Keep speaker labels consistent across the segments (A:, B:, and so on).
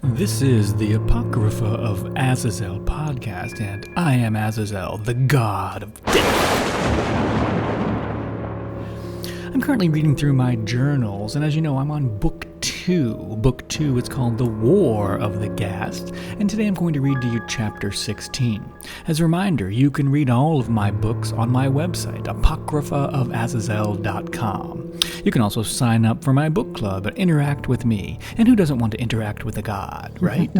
A: This is the Apocrypha of Azazel podcast, and I am Azazel, the god of death. I'm currently reading through my journals, and as you know, I'm on book 2. Book 2 is called The War of the Ghast, and today I'm going to read to you chapter 16. As a reminder, you can read all of my books on my website, apocryphaofazazel.com. You can also sign up for my book club and interact with me, and who doesn't want to interact with a god, right?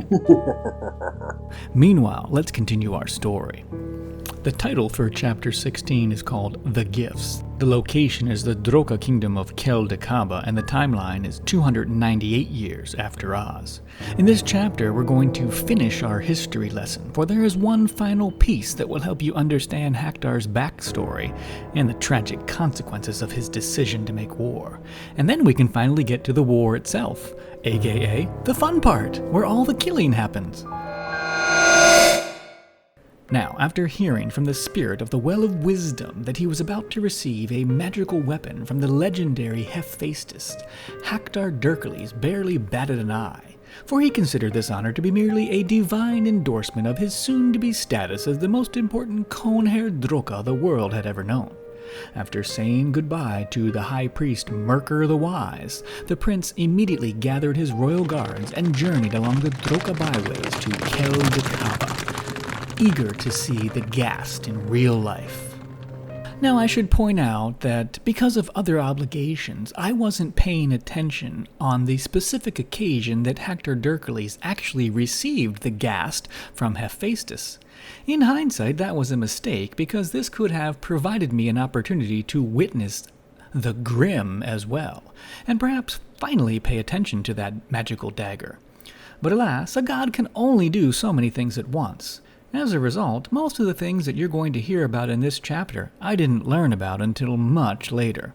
A: Meanwhile, let's continue our story. The title for chapter 16 is called The Gifts. The location is the Droka kingdom of Kel-Dakaba, and the timeline is 298 years after Oz. In this chapter, we're going to finish our history lesson, for there is one final piece that will help you understand Hacktor's backstory and the tragic consequences of his decision to make war. And then we can finally get to the war itself, aka the fun part, where all the killing happens. Now, after hearing from the spirit of the Well of Wisdom that he was about to receive a magical weapon from the legendary Hef Fastuz, Hacktor Derkillez barely batted an eye, for he considered this honor to be merely a divine endorsement of his soon-to-be status as the most important cone-haired Droka the world had ever known. After saying goodbye to the high priest Merkur the Wise, the prince immediately gathered his royal guards and journeyed along the Droka byways to Kel-Dakaba, eager to see the Ghast in real life. Now, I should point out that because of other obligations, I wasn't paying attention on the specific occasion that Hacktor Derkillez actually received the Ghast from Hef Fastuz. In hindsight, that was a mistake, because this could have provided me an opportunity to witness the Grim as well, and perhaps finally pay attention to that magical dagger. But alas, a god can only do so many things at once. As a result, most of the things that you're going to hear about in this chapter, I didn't learn about until much later.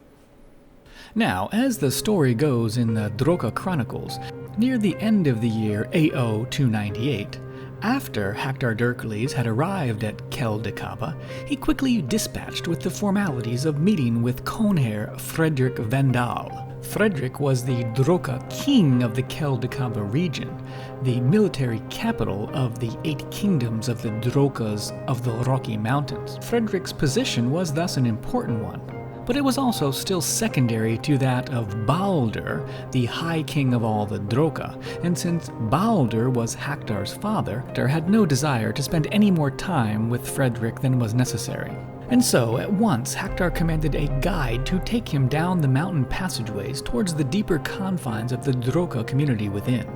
A: Now, as the story goes in the Droka Chronicles, near the end of the year AO 298, after Hacktor Derkillez had arrived at Kel-Dakaba, he quickly dispatched with the formalities of meeting with Conehair Frederick Vendal. Frederick was the Droka king of the Kel-Dakaba region, the military capital of the 8 kingdoms of the Drokas of the Rocky Mountains. Frederick's position was thus an important one, but it was also still secondary to that of Baldur, the high king of all the Droka, and since Baldur was Hacktor's father, Hacktor had no desire to spend any more time with Frederick than was necessary. And so, at once, Hacktor commanded a guide to take him down the mountain passageways towards the deeper confines of the Droka community within.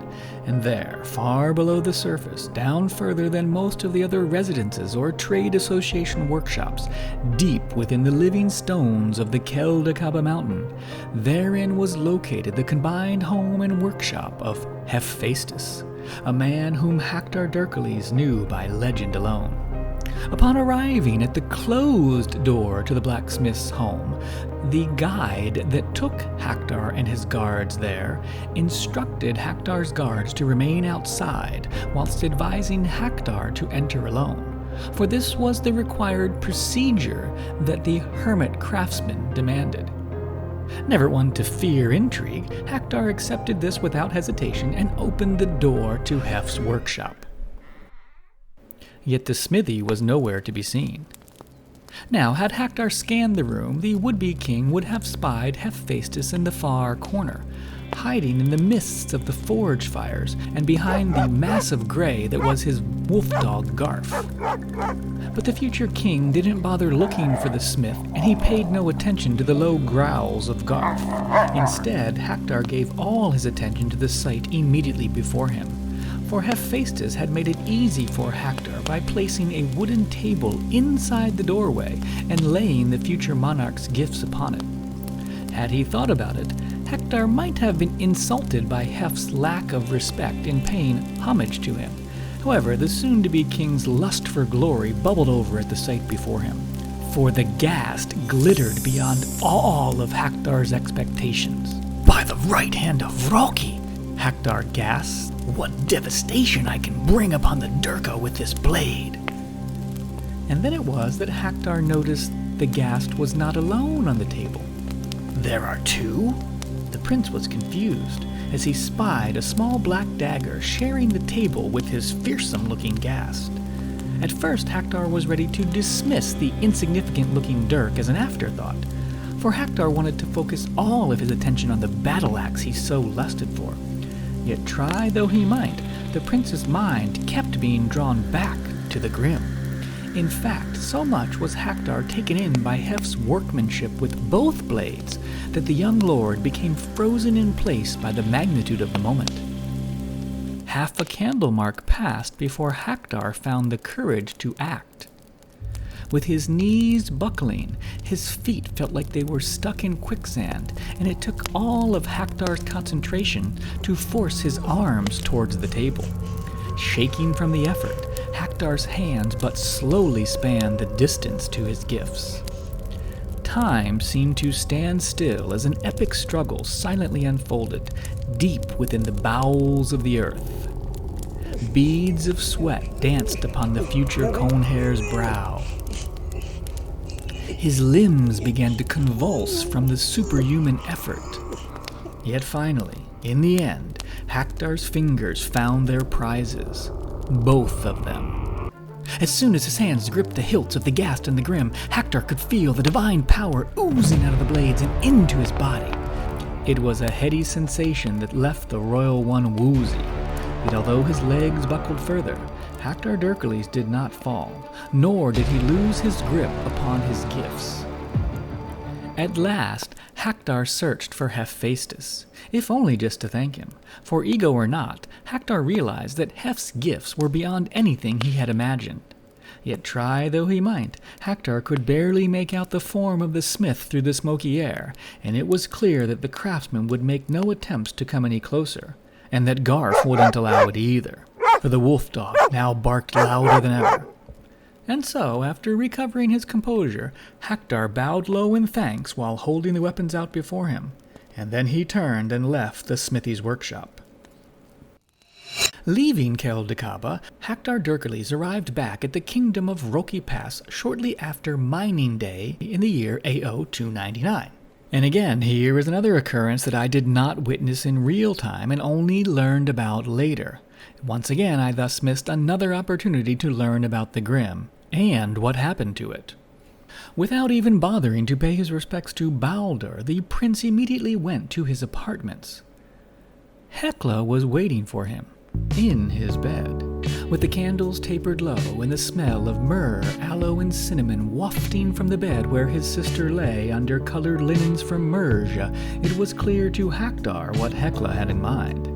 A: And there, far below the surface, down further than most of the other residences or trade association workshops, deep within the living stones of the Kel-Dakaba mountain, therein was located the combined home and workshop of Hef Fastuz, a man whom Hacktor Derkillez knew by legend alone. Upon arriving at the closed door to the blacksmith's home, the guide that took Hacktor and his guards there instructed Hacktor's guards to remain outside, whilst advising Hacktor to enter alone, for this was the required procedure that the hermit craftsman demanded. Never one to fear intrigue, Hacktor accepted this without hesitation and opened the door to Hef's workshop. Yet the smithy was nowhere to be seen. Now, had Hacktor scanned the room, the would-be king would have spied Hef Fastuz in the far corner, hiding in the mists of the forge fires and behind the massive gray that was his wolf dog Garf. But the future king didn't bother looking for the smith, and he paid no attention to the low growls of Garf. Instead, Hacktor gave all his attention to the sight immediately before him. For Hef Fastuz had made it easy for Hacktor by placing a wooden table inside the doorway and laying the future monarch's gifts upon it. Had he thought about it, Hacktor might have been insulted by Hef's lack of respect in paying homage to him. However, the soon-to-be king's lust for glory bubbled over at the sight before him, for the Ghast glittered beyond all of Hacktor's expectations. "By the right hand of Rocky," Hacktor gasped, "what devastation I can bring upon the Durka with this blade." And then it was that Hacktor noticed the Ghast was not alone on the table. "There are 2? The prince was confused. as he spied a small black dagger sharing the table with his fearsome-looking Ghast. At first, Hacktor was ready to dismiss the insignificant-looking dirk as an afterthought, for Hacktor wanted to focus all of his attention on the battle axe he so lusted for. Yet try though he might, the prince's mind kept being drawn back to the Grim. In fact, so much was Hacktor taken in by Hef's workmanship with both blades that the young lord became frozen in place by the magnitude of the moment. Half a candle mark passed before Hacktor found the courage to act. With his knees buckling, his feet felt like they were stuck in quicksand, and it took all of Hacktor's concentration to force his arms towards the table. Shaking from the effort, Hacktor's hands but slowly spanned the distance to his gifts. Time seemed to stand still as an epic struggle silently unfolded deep within the bowels of the earth. Beads of sweat danced upon the future Conehair's brow. His limbs began to convulse from the superhuman effort. Yet finally, in the end, Hacktor's fingers found their prizes. Both of them. As soon as his hands gripped the hilts of the Ghast and the Grim, Hacktor could feel the divine power oozing out of the blades and into his body. It was a heady sensation that left the Royal One woozy. Yet although his legs buckled further, Hacktor Derkillez did not fall, nor did he lose his grip upon his gifts. At last, Hacktor searched for Hef Fastuz, if only just to thank him. For ego or not, Hacktor realized that Hef's gifts were beyond anything he had imagined. Yet try though he might, Hacktor could barely make out the form of the smith through the smoky air, and it was clear that the craftsman would make no attempts to come any closer, and that Garf wouldn't allow it either, for the wolf dog now barked louder than ever. And so, after recovering his composure, Hacktor bowed low in thanks while holding the weapons out before him, and then he turned and left the smithy's workshop. Leaving Keldakaba, Hacktor Derkillez arrived back at the kingdom of Roki Pass shortly after mining day in the year AO 299. And again, here is another occurrence that I did not witness in real time and only learned about later. Once again, I thus missed another opportunity to learn about the Grim, and what happened to it. Without even bothering to pay his respects to Baldur, the prince immediately went to his apartments. Hecla was waiting for him, in his bed, with the candles tapered low and the smell of myrrh, aloe, and cinnamon wafting from the bed where his sister lay under colored linens from Merja. It was clear to Hacktor what Hecla had in mind.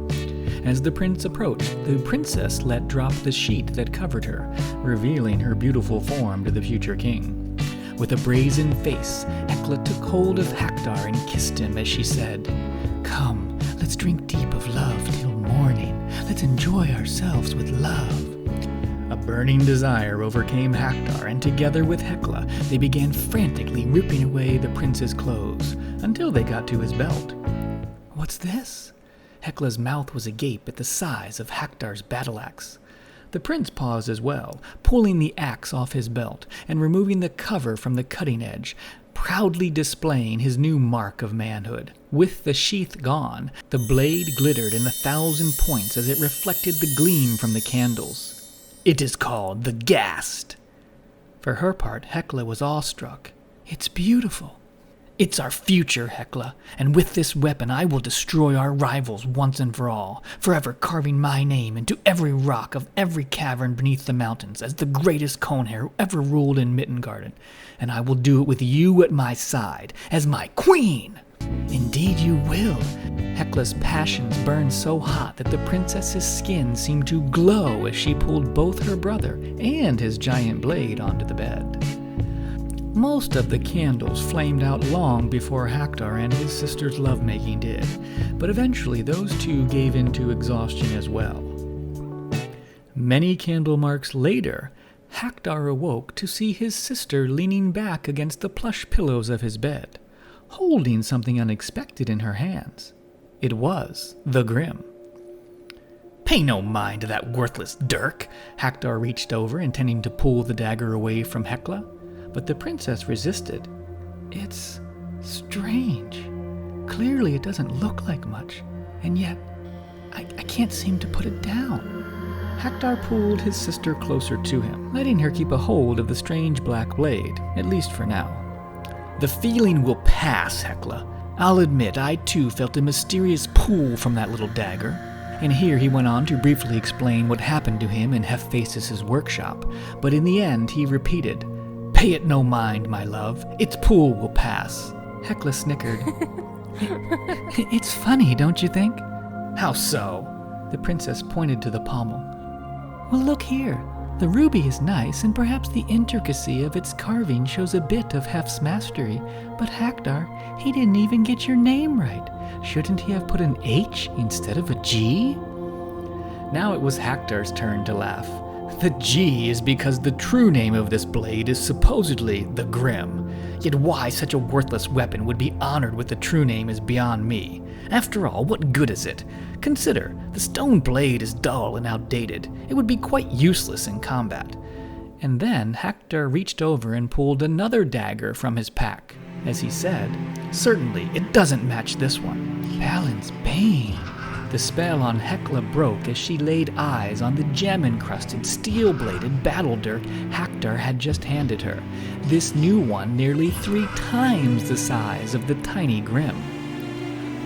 A: As the prince approached, the princess let drop the sheet that covered her, revealing her beautiful form to the future king. With a brazen face, Hecla took hold of Hacktor and kissed him as she said, "Come, let's drink deep of love till morning. Let's enjoy ourselves with love." A burning desire overcame Hacktor, and together with Hecla, they began frantically ripping away the prince's clothes, until they got to his belt. "What's this?" Hecla's mouth was agape at the size of Hacktor's battle axe. The prince paused as well, pulling the axe off his belt and removing the cover from the cutting edge, proudly displaying his new mark of manhood. With the sheath gone, the blade glittered in 1,000 points as it reflected the gleam from the candles. "It is called the Ghast." For her part, Hecla was awestruck. "It's beautiful." "It's our future, Hecla, and with this weapon I will destroy our rivals once and for all, forever carving my name into every rock of every cavern beneath the mountains as the greatest Conehair who ever ruled in Mittengarden, and I will do it with you at my side, as my queen." "Indeed you will." Hecla's passions burned so hot that the princess's skin seemed to glow as she pulled both her brother and his giant blade onto the bed. Most of the candles flamed out long before Hacktor and his sister's lovemaking did, but eventually those two gave in to exhaustion as well. Many candle marks later, Hacktor awoke to see his sister leaning back against the plush pillows of his bed, holding something unexpected in her hands. It was the Grim. "Pay no mind to that worthless dirk." Hacktor reached over, intending to pull the dagger away from Hecla, but the princess resisted. "It's strange. Clearly it doesn't look like much, and yet I can't seem to put it down. Hacktor pulled his sister closer to him, letting her keep a hold of the strange black blade, at least for now. The feeling will pass, Hecla. I'll admit I too felt a mysterious pull from that little dagger. And here he went on to briefly explain what happened to him in Hef Fastuz' workshop, but in the end he repeated, "Pay it no mind, my love. Its pull will pass." Hecla snickered. It's funny, don't you think? How so? The princess pointed to the pommel. Well, look here. The ruby is nice, and perhaps the intricacy of its carving shows a bit of Hef's mastery, but Hacktor, he didn't even get your name right. Shouldn't he have put an H instead of a G? Now it was Hacktor's turn to laugh. The G is because the true name of this blade is supposedly the Grim. Yet why such a worthless weapon would be honored with the true name is beyond me. After all, what good is it? Consider, the stone blade is dull and outdated. It would be quite useless in combat. And then Hacktor reached over and pulled another dagger from his pack. As he said, "Certainly, it doesn't match this one." Balin's Bane. The spell on Hecla broke as she laid eyes on the gem-encrusted, steel-bladed battle dirk Hacktor had just handed her. This new one nearly 3 times the size of the tiny Grim.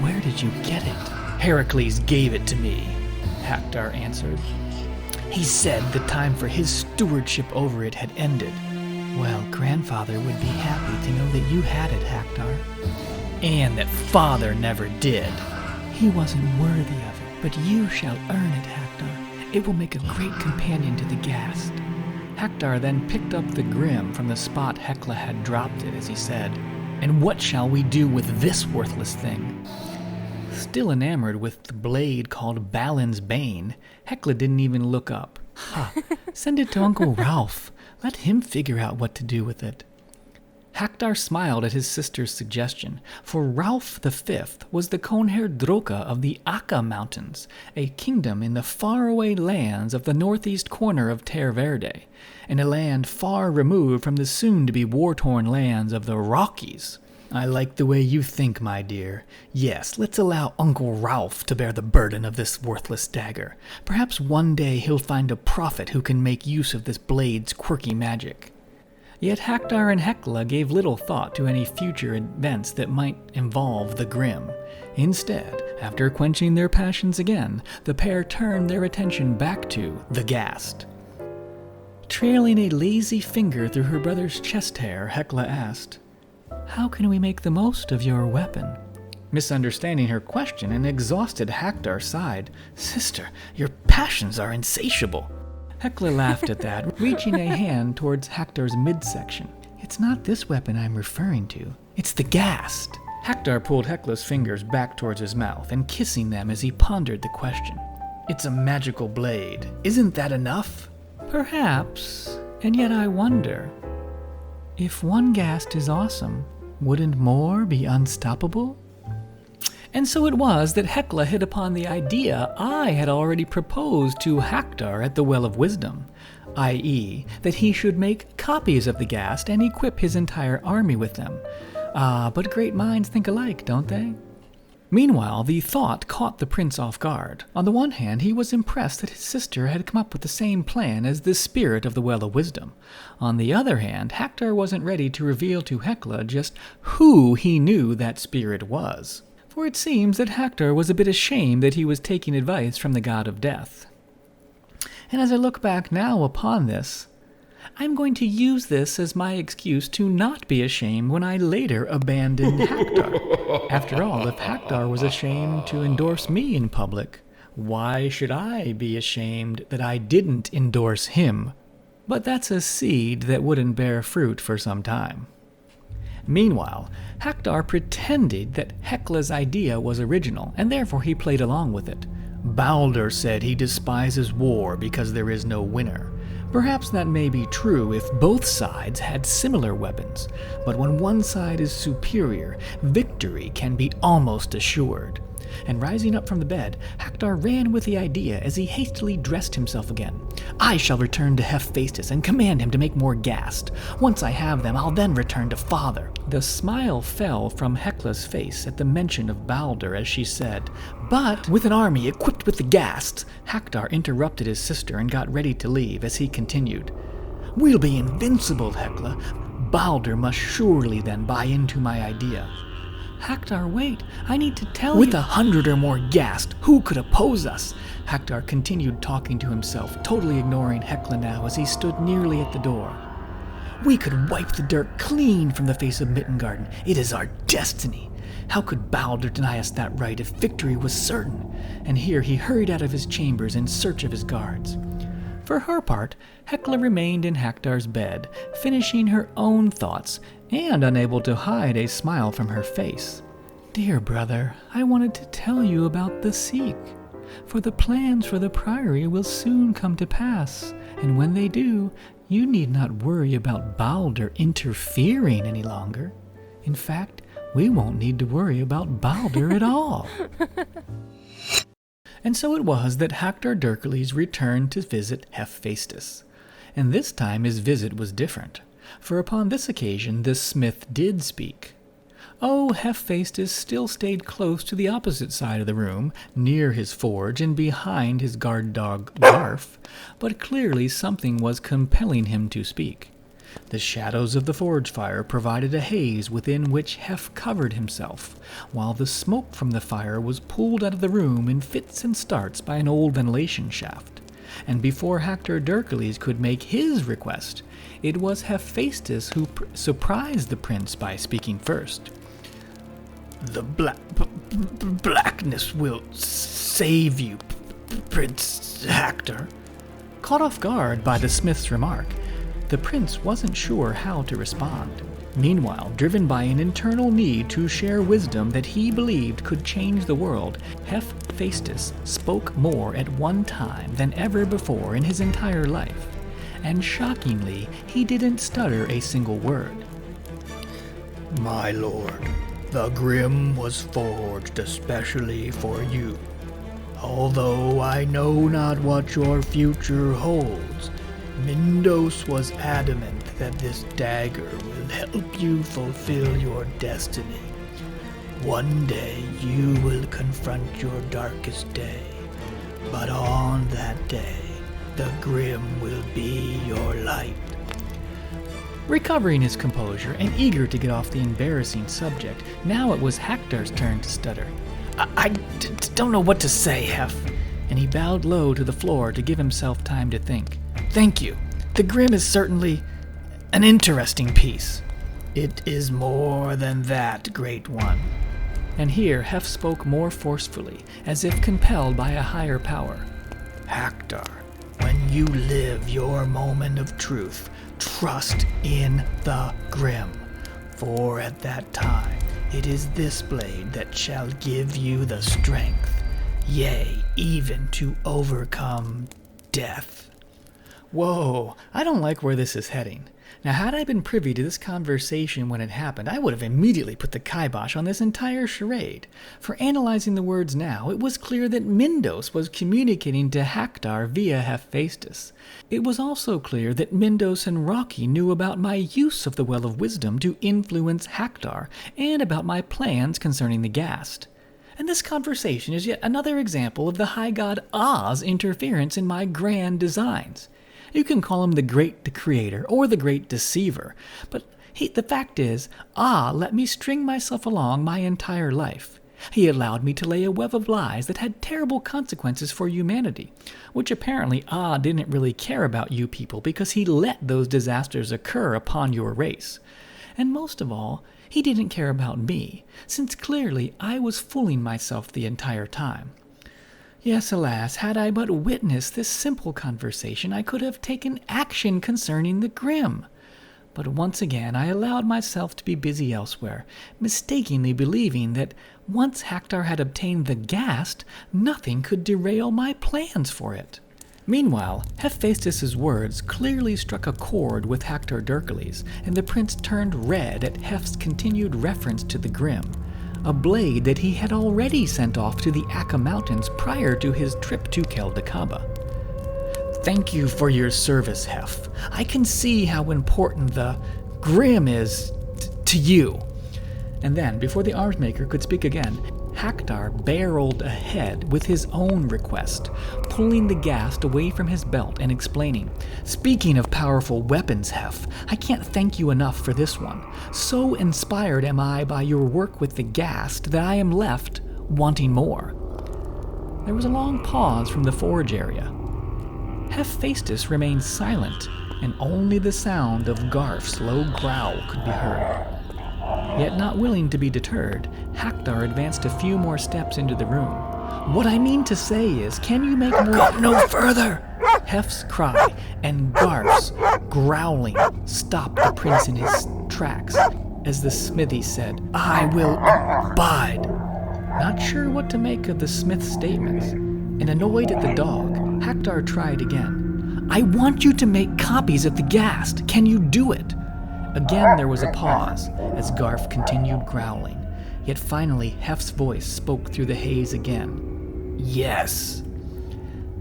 A: Where did you get it? Heracles gave it to me, Hacktor answered. He said the time for his stewardship over it had ended. Well, grandfather would be happy to know that you had it, Hacktor. And that father never did. He wasn't worthy of it, but you shall earn it, Hacktor. It will make a great companion to the Ghast. Hacktor then picked up the Grim from the spot Hecla had dropped it, as he said, "And what shall we do with this worthless thing?" Still enamored with the blade called Balin's Bane, Hecla didn't even look up. Send it to Uncle Ralph. Let him figure out what to do with it. Hacktor smiled at his sister's suggestion, for Ralph V was the Conher Droka of the Aka Mountains, a kingdom in the faraway lands of the northeast corner of Terre Verde, and a land far removed from the soon-to-be war-torn lands of the Rockies. I like the way you think, my dear. Yes, let's allow Uncle Ralph to bear the burden of this worthless dagger. Perhaps one day he'll find a prophet who can make use of this blade's quirky magic. Yet Hacktor and Hecla gave little thought to any future events that might involve the Grim. Instead, after quenching their passions again, the pair turned their attention back to the Ghast. Trailing a lazy finger through her brother's chest hair, Hecla asked, "How can we make the most of your weapon?" Misunderstanding her question, an exhausted Hacktor sighed. "Sister, your passions are insatiable." Hecla laughed at that, reaching a hand towards Hacktor's midsection. "It's not this weapon I'm referring to. It's the Ghast." Hacktor pulled Hecla's fingers back towards his mouth and kissing them as he pondered the question. "It's a magical blade. Isn't that enough?" "Perhaps, and yet I wonder. If one Ghast is awesome, wouldn't more be unstoppable?" And so it was that Hecla hit upon the idea I had already proposed to Hacktor at the Well of Wisdom, i.e., that he should make copies of the Ghast and equip his entire army with them. But great minds think alike, don't they? Meanwhile, the thought caught the prince off guard. On the one hand, he was impressed that his sister had come up with the same plan as the spirit of the Well of Wisdom. On the other hand, Hacktor wasn't ready to reveal to Hecla just who he knew that spirit was. For it seems that Hacktor was a bit ashamed that he was taking advice from the god of death. And as I look back now upon this, I'm going to use this as my excuse to not be ashamed when I later abandoned Hacktor. After all, if Hacktor was ashamed to endorse me in public, why should I be ashamed that I didn't endorse him? But that's a seed that wouldn't bear fruit for some time. Meanwhile, Hacktor pretended that Hecla's idea was original, and therefore he played along with it. Baldur said he despises war because there is no winner. Perhaps that may be true if both sides had similar weapons, but when one side is superior, victory can be almost assured. And rising up from the bed, Hacktor ran with the idea as he hastily dressed himself again. I shall return to Hef Fastuz and command him to make more ghast. Once I have them, I'll then return to father. The smile fell from Hecla's face at the mention of Balder as she said, but with an army equipped with the ghast. Hacktor interrupted his sister and got ready to leave as he continued. We'll be invincible, Hecla. Balder must surely then buy into my idea. Hacktor, wait, I need to tell you. With 100 or more ghast, who could oppose us? Hacktor continued talking to himself, totally ignoring Hecla now as he stood nearly at the door. We could wipe the dirt clean from the face of Mittengarden. It is our destiny. How could Balder deny us that right if victory was certain? And here he hurried out of his chambers in search of his guards. For her part, Hecla remained in Hacktor's bed, finishing her own thoughts, and unable to hide a smile from her face. Dear brother, I wanted to tell you about the Seek, for the plans for the priory will soon come to pass, and when they do, you need not worry about Balder interfering any longer. In fact, we won't need to worry about Balder at all. And so it was that Hacktor Derkillez returned to visit Hef Fastuz. And this time his visit was different, for upon this occasion the smith did speak. Oh, Hef Fastuz still stayed close to the opposite side of the room, near his forge and behind his guard dog Garf, but clearly something was compelling him to speak. The shadows of the forge fire provided a haze within which Hef covered himself, while the smoke from the fire was pulled out of the room in fits and starts by an old ventilation shaft. And before Hacktor Derkillez could make his request, it was Hef Fastuz who surprised the prince by speaking first. The blackness will save you, Prince Hacktor. Caught off guard by the smith's remark, the prince wasn't sure how to respond. Meanwhile, driven by an internal need to share wisdom that he believed could change the world, Hef Fastuz spoke more at one time than ever before in his entire life. And shockingly, he didn't stutter a single word. My lord, the Grim was forged especially for you. Although I know not what your future holds, Mindos was adamant that this dagger will help you fulfill your destiny. One day you will confront your darkest day, but on that day, the Grim will be your light. Recovering his composure and eager to get off the embarrassing subject, now it was Hacktor's turn to stutter. I don't know what to say, Hef. And he bowed low to the floor to give himself time to think. Thank you. The Grim is certainly an interesting piece. It is more than that, Great One. And here Hef spoke more forcefully, as if compelled by a higher power. Hacktor, when you live your moment of truth, trust in the Grim, for at that time it is this blade that shall give you the strength, yea, even to overcome death. Whoa, I don't like where this is heading. Now, had I been privy to this conversation when it happened, I would have immediately put the kibosh on this entire charade. For analyzing the words now, it was clear that Mindos was communicating to Hacktor via Hef Fastuz. It was also clear that Mindos and Rocky knew about my use of the Well of Wisdom to influence Hacktor, and about my plans concerning the Ghast. And this conversation is yet another example of the High God Ah's interference in my grand designs. You can call him the Great Creator or the Great Deceiver, but the fact is, Ah let me string myself along my entire life. He allowed me to lay a web of lies that had terrible consequences for humanity, which apparently Ah didn't really care about you people because he let those disasters occur upon your race. And most of all, he didn't care about me, since clearly I was fooling myself the entire time. Yes, alas, had I but witnessed this simple conversation, I could have taken action concerning the Grim. But once again I allowed myself to be busy elsewhere, mistakenly believing that once Hacktor had obtained the Ghast, nothing could derail my plans for it. Meanwhile, Hef Fastuz's words clearly struck a chord with Hacktor Derkillez, and the prince turned red at Hef's continued reference to the Grim. a blade that he had already sent off to the Akka Mountains prior to his trip to Keldakaba. "Thank you for your service, Hef. I can see how important the Grim is to you." And then, before the armsmaker could speak again, Hacktor barreled ahead with his own request, pulling the Ghast away from his belt and explaining, "Speaking of powerful weapons, Hef, I can't thank you enough for this one. So inspired am I by your work with the Ghast that I am left wanting more." There was a long pause from the forge area. Hef Fastuz remained silent, and only the sound of Garf's low growl could be heard. Yet not willing to be deterred, Hacktor advanced a few more steps into the room. "What I mean to say is, can you make more—" "Go no further!" Hef's cry and Garf's growling stopped the prince in his tracks as the smithy said, "I will abide." Not sure what to make of the smith's statements, and annoyed at the dog, Hacktor tried again. "I want you to make copies of the Ghast. Can you do it?" Again there was a pause as Garf continued growling, yet finally Hef's voice spoke through the haze again. "Yes."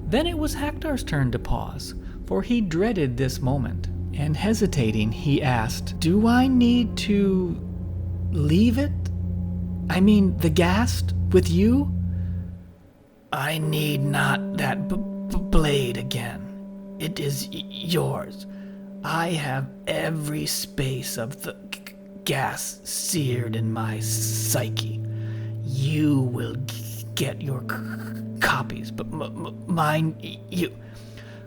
A: Then it was Hacktor's turn to pause, for he dreaded this moment, and hesitating he asked, "Do I need to leave it? I mean, the Ghast with you?" "I need not that blade again. It is yours. I have every space of the Ghast seared in my psyche. You will get your copies, but mine, you..."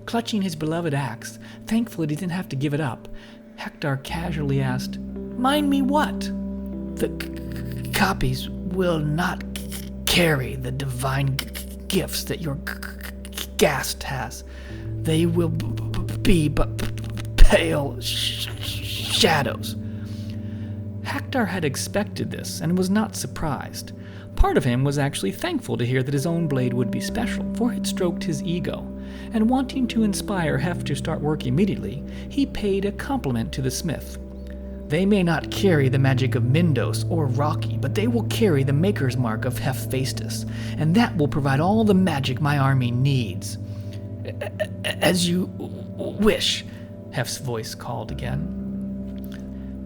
A: Clutching his beloved axe, thankful that he didn't have to give it up, Hacktor casually asked, "Mind me what?" "The copies will not carry the divine gifts that your Ghast has. They will be but pale shadows." Hacktor had expected this and was not surprised. Part of him was actually thankful to hear that his own blade would be special, for it stroked his ego, and wanting to inspire Hef to start work immediately, he paid a compliment to the smith. "They may not carry the magic of Mindos or Rocky, but they will carry the maker's mark of Hef Fastuz, and that will provide all the magic my army needs." "As you wish," Hef's voice called again.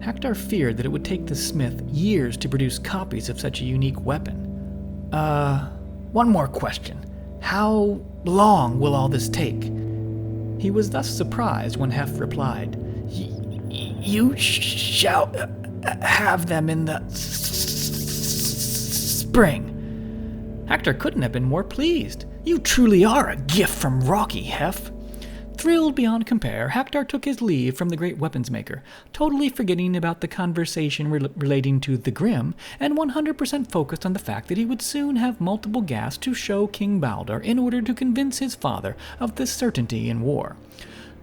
A: Hacktor feared that it would take the smith years to produce copies of such a unique weapon. One more question. How long will all this take?" He was thus surprised when Hef replied, "You shall have them in the spring." Hacktor couldn't have been more pleased. "You truly are a gift from Rocky, Hef." Thrilled beyond compare, Hacktor took his leave from the great weapons maker, totally forgetting about the conversation relating to the Grim, and 100% focused on the fact that he would soon have multiple Ghast to show King Baldur in order to convince his father of the certainty in war.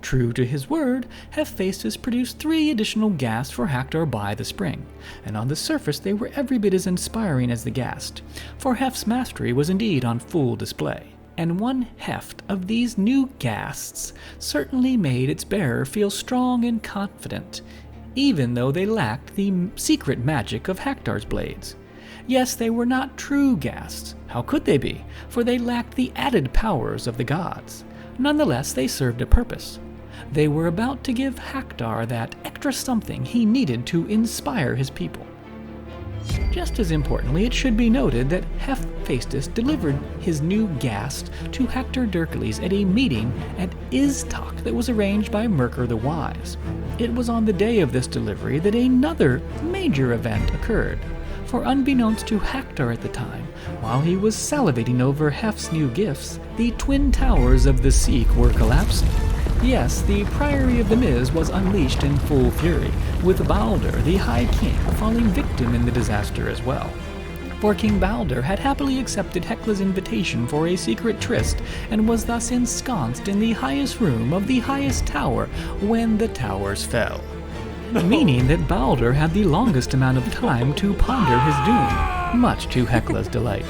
A: True to his word, Hef Fastuz produced 3 additional Ghast for Hacktor by the spring, and on the surface they were every bit as inspiring as the Ghast, for Hef's mastery was indeed on full display. And one heft of these new Ghasts certainly made its bearer feel strong and confident, even though they lacked the secret magic of Hacktor's blades. Yes, they were not true Ghasts. How could they be? For they lacked the added powers of the gods. Nonetheless, they served a purpose. They were about to give Hacktor that extra something he needed to inspire his people. Just as importantly, it should be noted that Hef Fastuz delivered his new Ghast to Hacktor Derkillez at a meeting at Iztok that was arranged by Merkur the Wise. It was on the day of this delivery that another major event occurred, for unbeknownst to Hacktor at the time, while he was salivating over Hef's new gifts, the twin towers of the Seek were collapsing. Yes, the Priory of the Miz was unleashed in full fury, with Baldur, the High King, falling victim in the disaster as well. For King Baldur had happily accepted Hecla's invitation for a secret tryst, and was thus ensconced in the highest room of the highest tower when the towers fell. Meaning that Baldur had the longest amount of time to ponder his doom, much to Hecla's delight.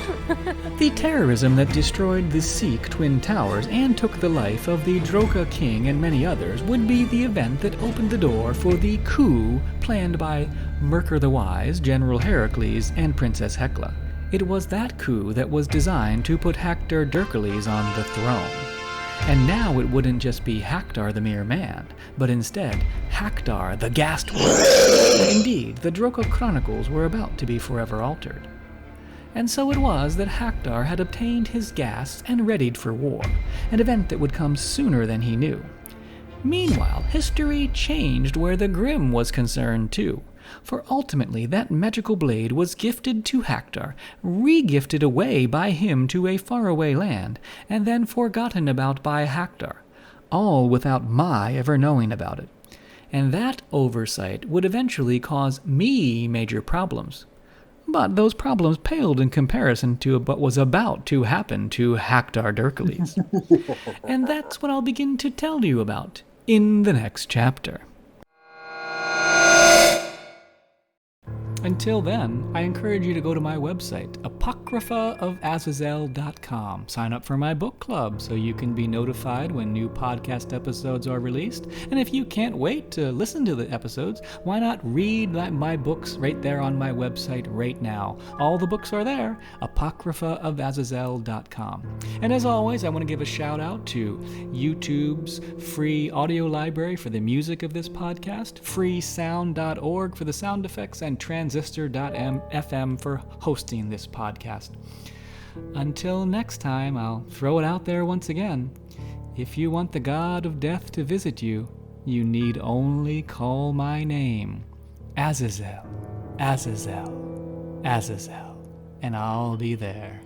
A: The terrorism that destroyed the Seek Twin Towers and took the life of the Droka King and many others would be the event that opened the door for the coup planned by Merkur the Wise, General Heracles, and Princess Hecla. It was that coup that was designed to put Hacktor Derkillez on the throne. And now it wouldn't just be Hacktor the mere man, but instead Hacktor the Ghast Word. Indeed, the Droko Chronicles were about to be forever altered. And so it was that Hacktor had obtained his ghasts and readied for war, an event that would come sooner than he knew. Meanwhile, history changed where the Grim was concerned too, for ultimately that magical blade was gifted to Hacktor, re-gifted away by him to a faraway land, and then forgotten about by Hacktor, all without my ever knowing about it. And that oversight would eventually cause me major problems. But those problems paled in comparison to what was about to happen to Hacktor Derkillez. And that's what I'll begin to tell you about in the next chapter. Until then, I encourage you to go to my website, apocryphaofazazel.com. Sign up for my book club so you can be notified when new podcast episodes are released. And if you can't wait to listen to the episodes, why not read my books right there on my website right now? All the books are there, apocryphaofazazel.com. And as always, I want to give a shout out to YouTube's free audio library for the music of this podcast, freesound.org for the sound effects, and transistor.fm for hosting this podcast. Until next time, I'll throw it out there once again. If you want the god of death to visit you, you need only call my name, Azazel, Azazel, Azazel, and I'll be there.